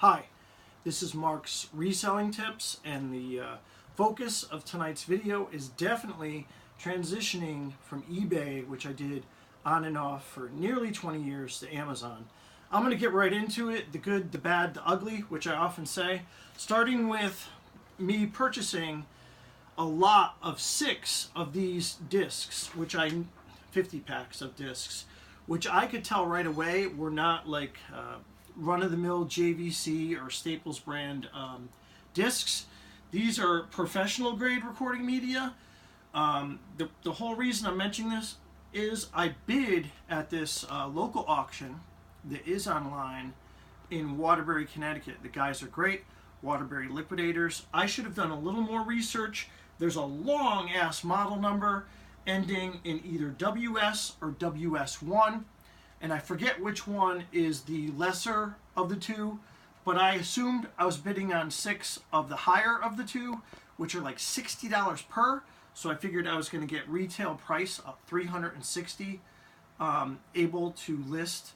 Hi, this is Mark's reselling tips, and the focus of tonight's video is definitely transitioning from eBay, which I did on and off for nearly 20 years, to Amazon. I'm going to get right into it, the good, the bad, the ugly, which I often say, starting with me purchasing a lot of 6 of these discs, 50 packs of discs, which I could tell right away were not like run-of-the-mill JVC or Staples brand discs. These are professional grade recording media. The whole reason I'm mentioning this is I bid at this local auction that is online in Waterbury, Connecticut. The guys are great, Waterbury Liquidators. I should have done a little more research. There's a long ass model number ending in either WS or WS1, and I forget which one is the lesser of the two, but I assumed I was bidding on 6 of the higher of the two, which are like $60 per, so I figured I was going to get retail price of $360, able to list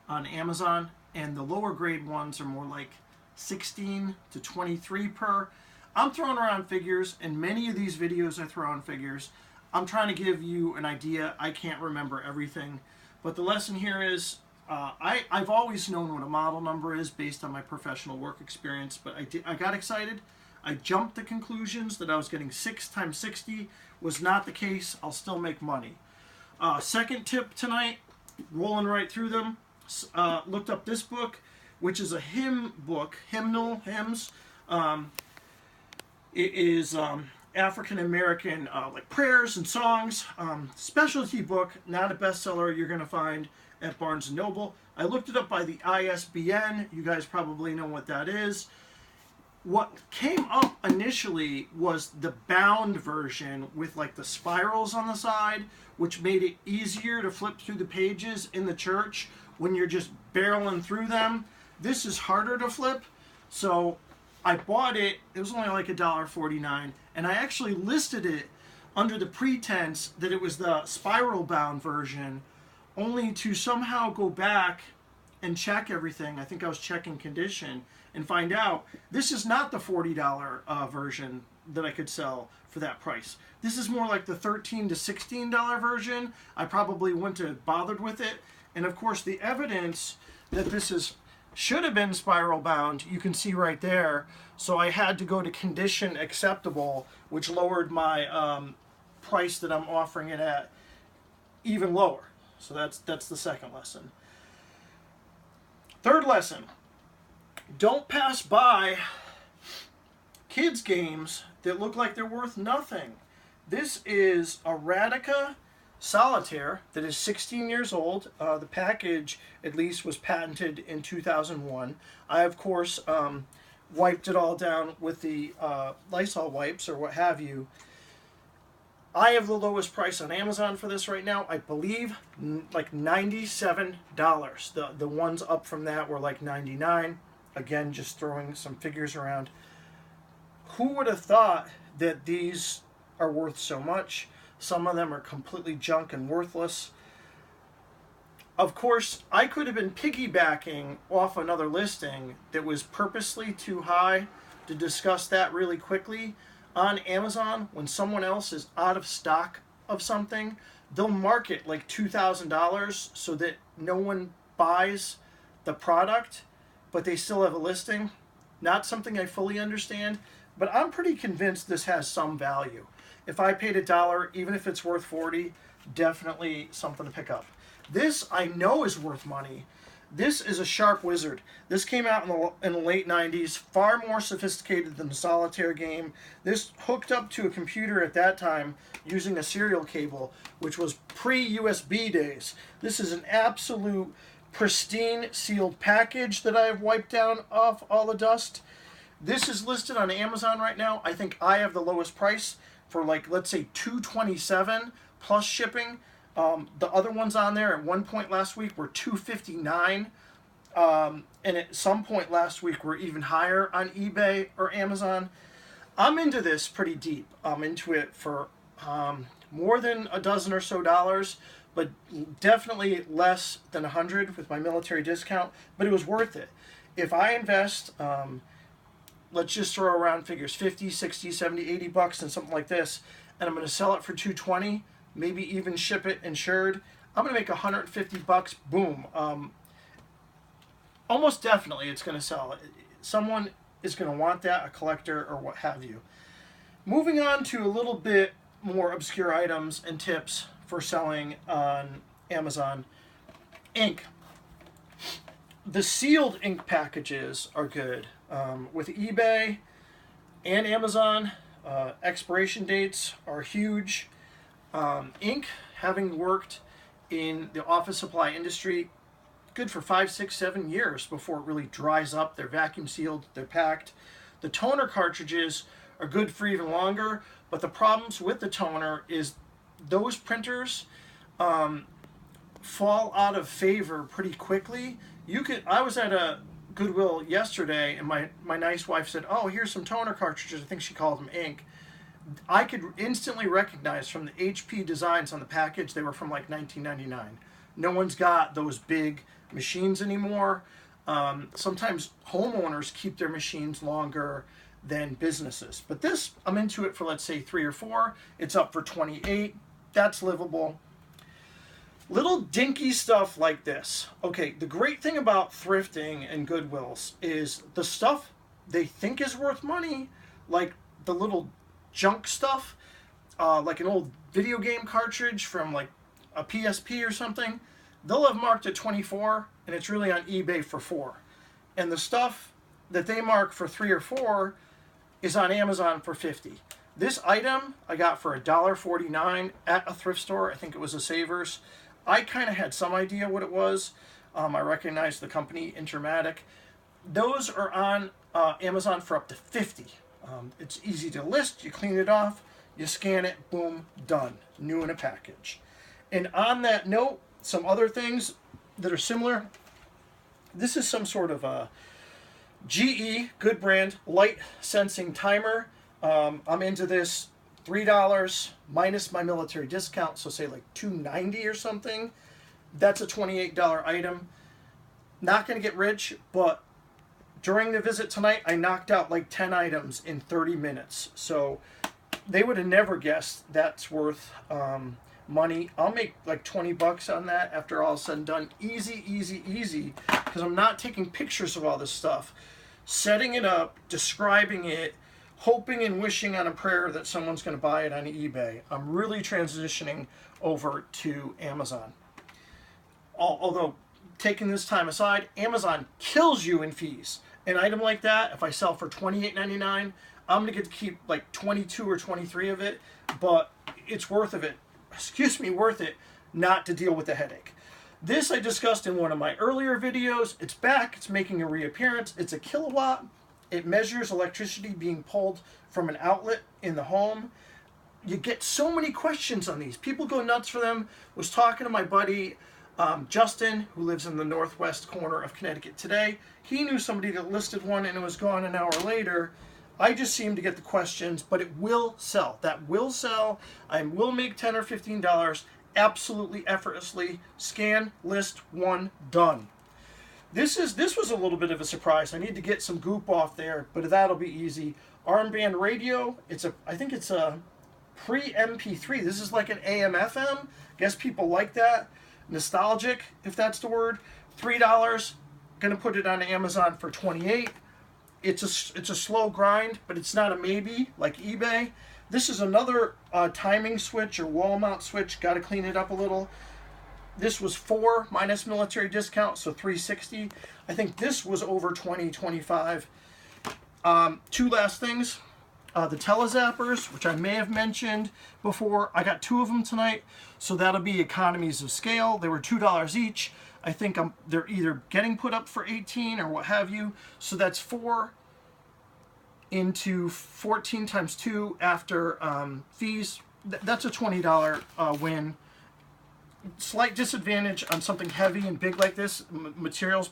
on Amazon, and the lower grade ones are more like $16 to $23 per. I'm throwing around figures, and many of these videos I throw on figures. I'm trying to give you an idea. I can't remember everything, but the lesson here is I've always known what a model number is based on my professional work experience, but I got excited. I jumped to conclusions that I was getting 6 times 60 was not the case. I'll still make money. Second tip tonight, rolling right through them, looked up this book, which is a hymn book, hymnal, hymns. It is African American like prayers and songs, specialty book, not a bestseller you're going to find at Barnes & Noble. I looked it up by the ISBN. You guys probably know what that is. What came up initially was the bound version with like the spirals on the side, which made it easier to flip through the pages in the church when you're just barreling through them. This is harder to flip, so I bought it. It was only like $1.49, and I actually listed it under the pretense that it was the spiral bound version, only to somehow go back and check everything. I think I was checking condition and find out this is not the $40 version that I could sell for that price. This is more like the $13 to $16 version. I probably wouldn't have bothered with it. And of course, the evidence that this should have been spiral bound, you can see right there. So I had to go to condition acceptable, which lowered my price that I'm offering it at even lower. So that's the second lesson. Third lesson, don't pass by kids games that look like they're worth nothing. This is a Radica Solitaire that is 16 years old. The package, at least, was patented in 2001. I, of course, wiped it all down with the Lysol wipes or what have you. I have the lowest price on Amazon for this right now. I believe like $97. The ones up from that were like $99. Again, just throwing some figures around. Who would have thought that these are worth so much? Some of them are completely junk and worthless. Of course, I could have been piggybacking off another listing that was purposely too high to discuss that really quickly. On Amazon, when someone else is out of stock of something, they'll mark it like $2,000 so that no one buys the product, but they still have a listing. Not something I fully understand, but I'm pretty convinced this has some value. If I paid $1, even if it's worth $40, definitely something to pick up. This I know is worth money. This is a Sharp Wizard. This came out in the late 90s, far more sophisticated than the solitaire game. This hooked up to a computer at that time using a serial cable, which was pre-USB days. This is an absolute pristine sealed package that I have wiped down off all the dust. This is listed on Amazon right now. I think I have the lowest price for, like, let's say $227 plus shipping. The other ones on there at one point last week were $259, and at some point last week were even higher on eBay or Amazon. I'm into this pretty deep. I'm into it for more than a dozen or so dollars, but definitely less than $100 with my military discount, but it was worth it. if I invest, let's just throw around figures, 50, 60, 70, 80 bucks in something like this, and I'm going to sell it for 220, maybe even ship it insured, I'm going to make 150 bucks, boom. Almost definitely it's going to sell. Someone is going to want that, a collector or what have you. Moving on to a little bit more obscure items and tips for selling on Amazon. Ink. The sealed ink packages are good. With eBay and Amazon, expiration dates are huge. Ink, having worked in the office supply industry, good for 5, 6, 7 years before it really dries up. They're vacuum sealed, they're packed. The toner cartridges are good for even longer, but the problems with the toner is those printers fall out of favor pretty quickly. I was at a Goodwill yesterday, and my nice wife said, "Oh, here's some toner cartridges." I think she called them ink. I could instantly recognize from the HP designs on the package they were from like 1999. No one's got those big machines anymore. Sometimes homeowners keep their machines longer than businesses. But this, I'm into it for, let's say, 3 or 4. It's up for 28. That's livable. Little dinky stuff like this. Okay, the great thing about thrifting and Goodwills is the stuff they think is worth money, like the little junk stuff, like an old video game cartridge from like a PSP or something, they'll have marked at 24 and it's really on eBay for 4. And the stuff that they mark for 3 or 4 is on Amazon for 50. This item I got for $1.49 at a thrift store. I think it was a Savers. I kind of had some idea what it was. I recognized the company, Intermatic. Those are on Amazon for up to 50. It's easy to list. You clean it off, you scan it, boom, done. New in a package. And on that note, some other things that are similar. This is some sort of a GE, good brand, light sensing timer. I'm into this. $3 minus my military discount, so say like $2.90 or something. That's a $28 item. Not going to get rich, but during the visit tonight, I knocked out like 10 items in 30 minutes. So they would have never guessed that's worth money. I'll make like 20 bucks on that after all is said and done. Easy, easy, easy, because I'm not taking pictures of all this stuff. Setting it up, describing it, hoping and wishing on a prayer that someone's going to buy it on eBay. I'm really transitioning over to Amazon. Although, taking this time aside, Amazon kills you in fees. An item like that, if I sell for $28.99, I'm going to get to keep like 22 or 23 of it, but it's worth it not to deal with the headache. This I discussed in one of my earlier videos. It's back. It's making a reappearance. It's a kilowatt. It measures electricity being pulled from an outlet in the home. You get so many questions on these. People go nuts for them. Was talking to my buddy Justin, who lives in the northwest corner of Connecticut today. He knew somebody that listed one and it was gone an hour later. I just seem to get the questions, but it will sell. That will sell. I will make $10 or $15 absolutely effortlessly. Scan, list, one, done. This was a little bit of a surprise. I need to get some goop off there, but that'll be easy. Armband radio. I think it's a pre-MP3. This is like an AM/FM. Guess people like that. Nostalgic, if that's the word. $3. Gonna put it on Amazon for 28. It's a slow grind, but it's not a maybe like eBay. This is another timing switch or wall mount switch. Got to clean it up a little. This was $4 minus military discount, so $3.60. I think this was over $20, $25. Two last things. The telezappers, which I may have mentioned before. I got 2 of them tonight, so that'll be economies of scale. They were $2 each. I think they're either getting put up for 18 or what have you. So that's 4 into 14 times 2 after fees. That's a $20 win. Slight disadvantage on something heavy and big like this.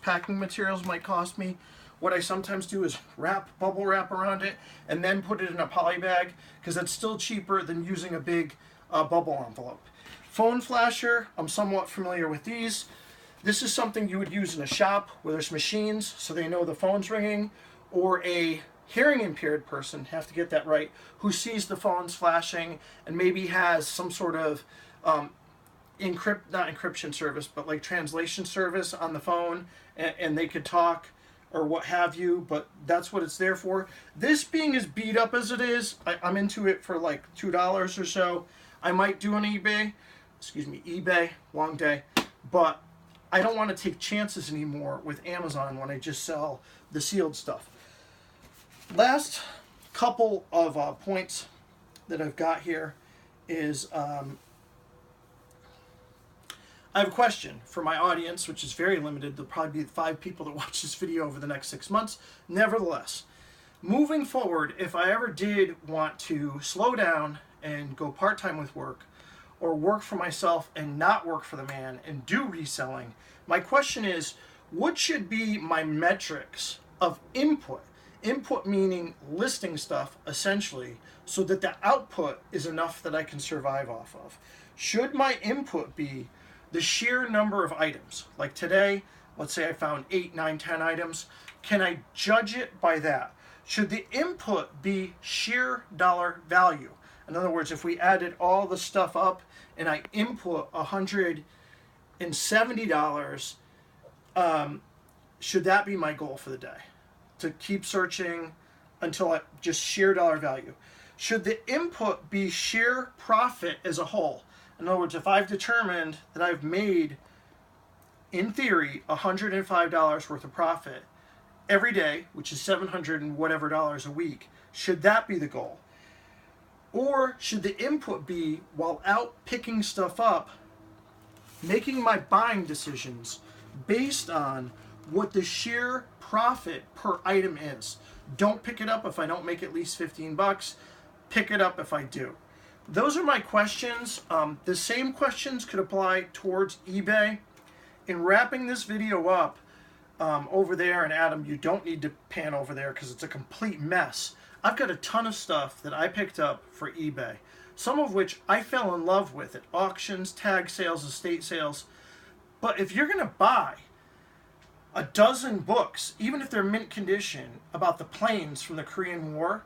Packing materials might cost me. What I sometimes do is bubble wrap around it and then put it in a poly bag, because that's still cheaper than using a big bubble envelope. Phone flasher, I'm somewhat familiar with these. This is something you would use in a shop where there's machines so they know the phone's ringing, or a hearing impaired person, have to get that right, who sees the phones flashing and maybe has some sort of not encryption service, but like translation service on the phone, and they could talk or what have you, but that's what it's there for. This being as beat up as it is, I'm into it for like $2 or so. I might do on eBay, eBay, long day, but I don't want to take chances anymore with Amazon when I just sell the sealed stuff. Last couple of points that I've got here is I have a question for my audience, which is very limited. There'll probably be 5 people that watch this video over the next 6 months. Nevertheless, moving forward, if I ever did want to slow down and go part-time with work, or work for myself and not work for the man and do reselling, my question is, what should be my metrics of input? Input meaning listing stuff, essentially, so that the output is enough that I can survive off of. Should my input be the sheer number of items? Like today, let's say I found 8, 9, 10 items. Can I judge it by that? Should the input be sheer dollar value? In other words, if we added all the stuff up and I input $170, should that be my goal for the day? To keep searching until I just sheer dollar value. Should the input be sheer profit as a whole? In other words, if I've determined that I've made, in theory, $105 worth of profit every day, which is $700 and whatever dollars a week, should that be the goal? Or should the input be, while out picking stuff up, making my buying decisions based on what the sheer profit per item is? Don't pick it up if I don't make at least 15 bucks. Pick it up if I do. Those are my questions. The same questions could apply towards eBay. In wrapping this video up over there, and Adam, you don't need to pan over there because it's a complete mess. I've got a ton of stuff that I picked up for eBay, some of which I fell in love with at auctions, tag sales, estate sales. But if you're going to buy a dozen books, even if they're mint condition, about the planes from the Korean War,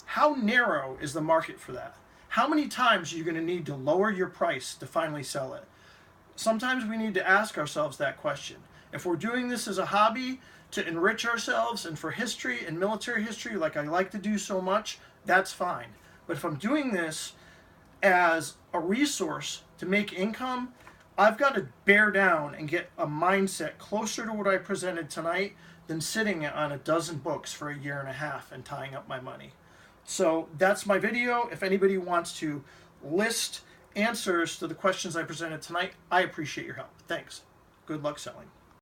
how narrow is the market for that? How many times are you going to need to lower your price to finally sell it? Sometimes we need to ask ourselves that question. If we're doing this as a hobby to enrich ourselves and for history and military history, like I like to do so much, that's fine. But if I'm doing this as a resource to make income, I've got to bear down and get a mindset closer to what I presented tonight than sitting on a dozen books for a year and a half and tying up my money. So that's my video. If anybody wants to list answers to the questions I presented tonight, I appreciate your help. Thanks. Good luck selling.